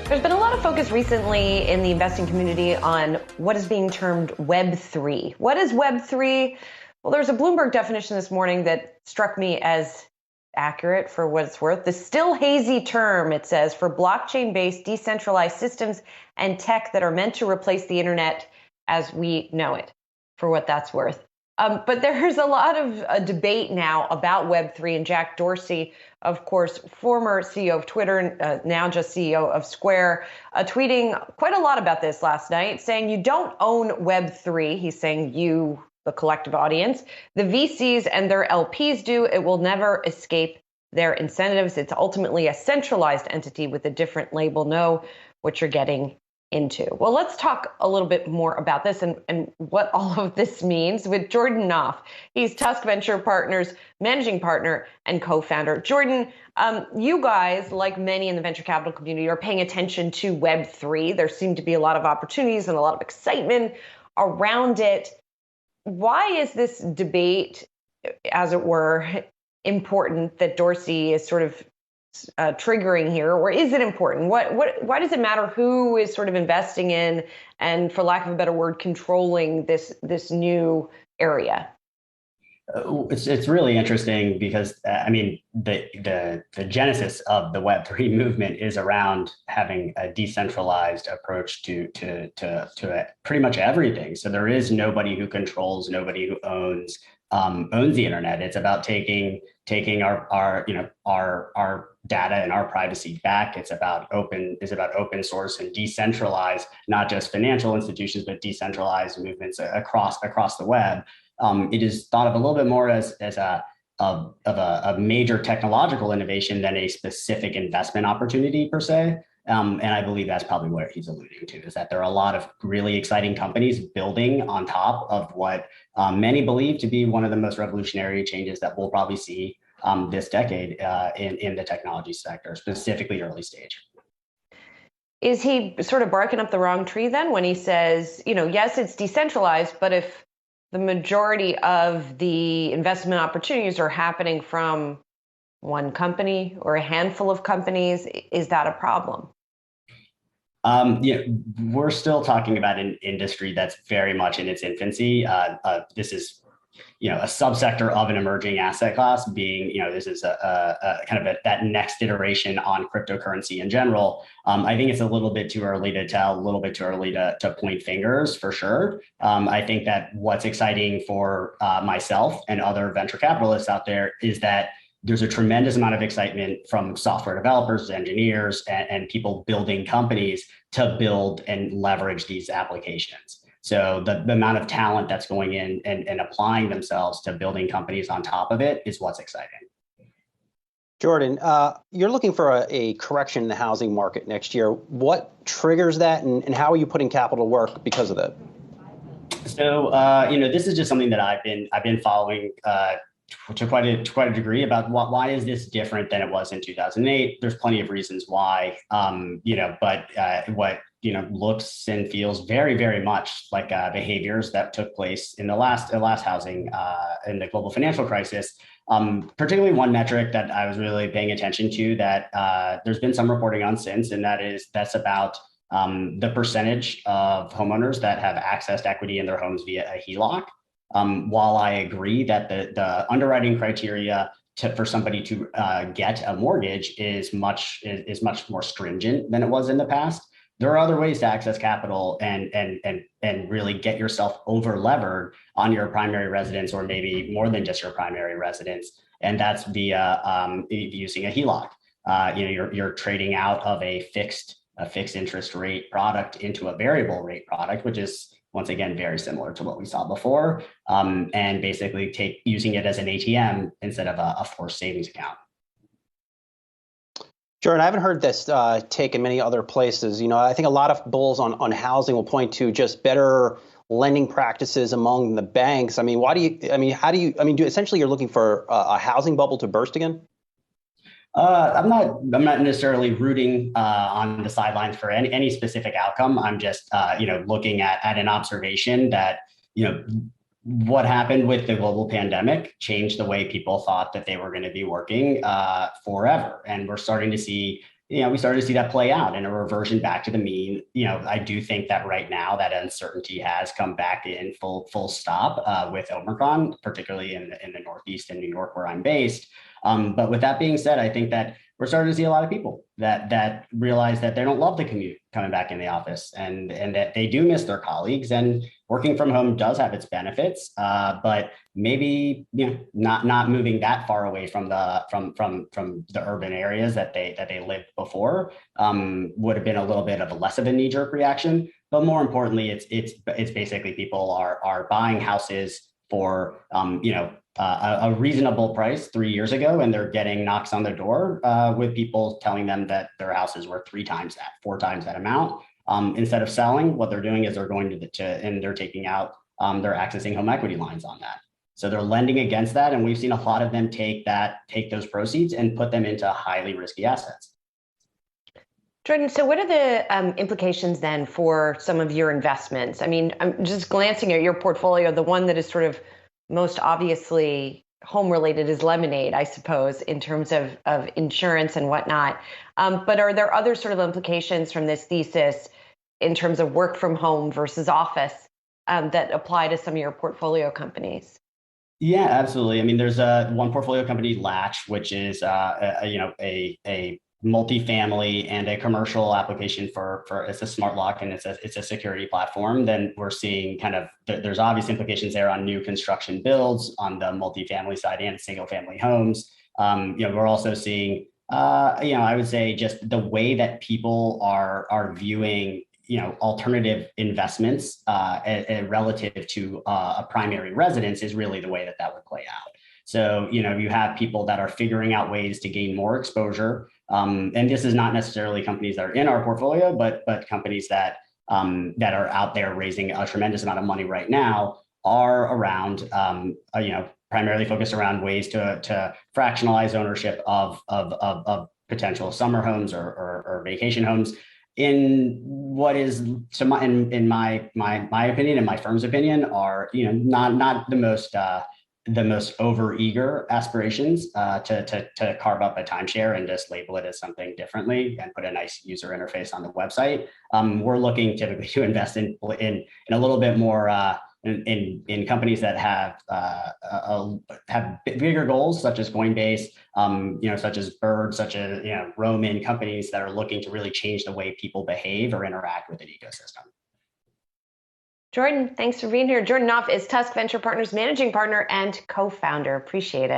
There's been a lot of focus recently in the investing community on what is being termed Web3. What is Web3? Well, there's a Bloomberg definition this morning that struck me as accurate for what it's worth. The still hazy term, it says, for blockchain-based decentralized systems and tech that are meant to replace the internet as we know it, for what that's worth. But there's a lot of debate now about Web3, and Jack Dorsey, of course, former CEO of Twitter, now just CEO of Square, tweeting quite a lot about this last night, saying you don't own Web3. He's saying you, the collective audience, the VCs and their LPs do. It will never escape their incentives. It's ultimately a centralized entity with a different label. Know what you're getting into. Well, let's talk a little bit more about this and what all of this means with Jordan Knopf. He's Tusk Venture Partners managing partner and co-founder. Jordan, you guys, like many in the venture capital community, are paying attention to Web3. There seem to be a lot of opportunities and a lot of excitement around it. Why is this debate, as it were, important that Dorsey is sort of triggering here, or is it important? Why does it matter who is sort of investing in and, for lack of a better word, controlling this new area? It's really interesting because the genesis of the Web3 movement is around having a decentralized approach to pretty much everything. So there is nobody who controls, nobody who owns the internet. It's about taking our data and our privacy back. It's about open source and decentralized, not just financial institutions, but decentralized movements across the web. It is thought of a little bit more as a major technological innovation than a specific investment opportunity per se. And I believe that's probably what he's alluding to, is that there are a lot of really exciting companies building on top of what many believe to be one of the most revolutionary changes that we'll probably see this decade in the technology sector, specifically early stage. Is he sort of barking up the wrong tree then when he says, yes, it's decentralized, but if the majority of the investment opportunities are happening from one company or a handful of companies, is that a problem? We're still talking about an industry that's very much in its infancy. This is, a subsector of an emerging asset class. Being, this is a kind of that next iteration on cryptocurrency in general. I think it's a little bit too early to tell, a little bit too early to point fingers for sure. I think that what's exciting for myself and other venture capitalists out there is that there's a tremendous amount of excitement from software developers, engineers, and people building companies to build and leverage these applications. So the amount of talent that's going in and applying themselves to building companies on top of it is what's exciting. Jordan, you're looking for a correction in the housing market next year. What triggers that, and how are you putting capital to work because of that? So, this is just something that I've been following to quite a degree about why is this different than it was in 2008. There's plenty of reasons why, but what looks and feels very, very much like behaviors that took place in the last housing in the global financial crisis. Particularly one metric that I was really paying attention to that there's been some reporting on since, and that's about the percentage of homeowners that have accessed equity in their homes via a HELOC. While I agree that the underwriting criteria for somebody to get a mortgage is much more stringent than it was in the past, there are other ways to access capital and really get yourself over levered on your primary residence, or maybe more than just your primary residence, and that's via using a HELOC. You're trading out of a fixed interest rate product into a variable rate product, which is once again very similar to what we saw before, and basically using it as an ATM instead of a forced savings account. Jordan, I haven't heard this take in many other places. I think a lot of bulls on housing will point to just better lending practices among the banks. Essentially you're looking for a housing bubble to burst again? I'm not necessarily rooting on the sidelines for any specific outcome. I'm just looking at an observation that what happened with the global pandemic changed the way people thought that they were going to be working forever. And we're starting to see we started to see that play out and a reversion back to the mean. I do think that right now that uncertainty has come back in full stop with Omicron, particularly in the Northeast and New York, where I'm based. But with that being said, I think that we're starting to see a lot of people that realize that they don't love the commute coming back in the office, and that they do miss their colleagues. And working from home does have its benefits, but maybe not moving that far away from the urban areas that they lived before would have been a little bit of a less of a knee-jerk reaction. But more importantly, it's basically people are buying houses for a reasonable price 3 years ago, and they're getting knocks on the door with people telling them that their house is worth 3 times that, 4 times that amount. Instead of selling, what they're doing is they're going and they're taking out, they're accessing home equity lines on that. So they're lending against that, and we've seen a lot of them take those proceeds and put them into highly risky assets. Jordan, so what are the implications then for some of your investments? I mean, I'm just glancing at your portfolio. The one that is sort of most obviously home related is Lemonade, I suppose, in terms of insurance and whatnot. But are there other sort of implications from this thesis in terms of work from home versus office that apply to some of your portfolio companies? Yeah, absolutely. I mean, there's one portfolio company, Latch, which is a multifamily and a commercial application for it's a smart lock, and it's a security platform. Then we're seeing kind of there's obvious implications there on new construction builds on the multifamily side and single family homes. We're also seeing I would say just the way that people are viewing alternative investments relative to a primary residence is really the way that would play out. So, you have people that are figuring out ways to gain more exposure. And this is not necessarily companies that are in our portfolio, but companies that are out there raising a tremendous amount of money right now are around, primarily focused around ways to fractionalize ownership of potential summer homes or vacation homes in what is, in my opinion and my firm's opinion, are not the most overeager aspirations to carve up a timeshare and just label it as something differently and put a nice user interface on the website. We're looking typically to invest in a little bit more in companies that have bigger goals, such as Coinbase, such as Bird, such as Roman, companies that are looking to really change the way people behave or interact with an ecosystem. Jordan, thanks for being here. Jordan Knopf is Tusk Venture Partners managing partner and co-founder. Appreciate it.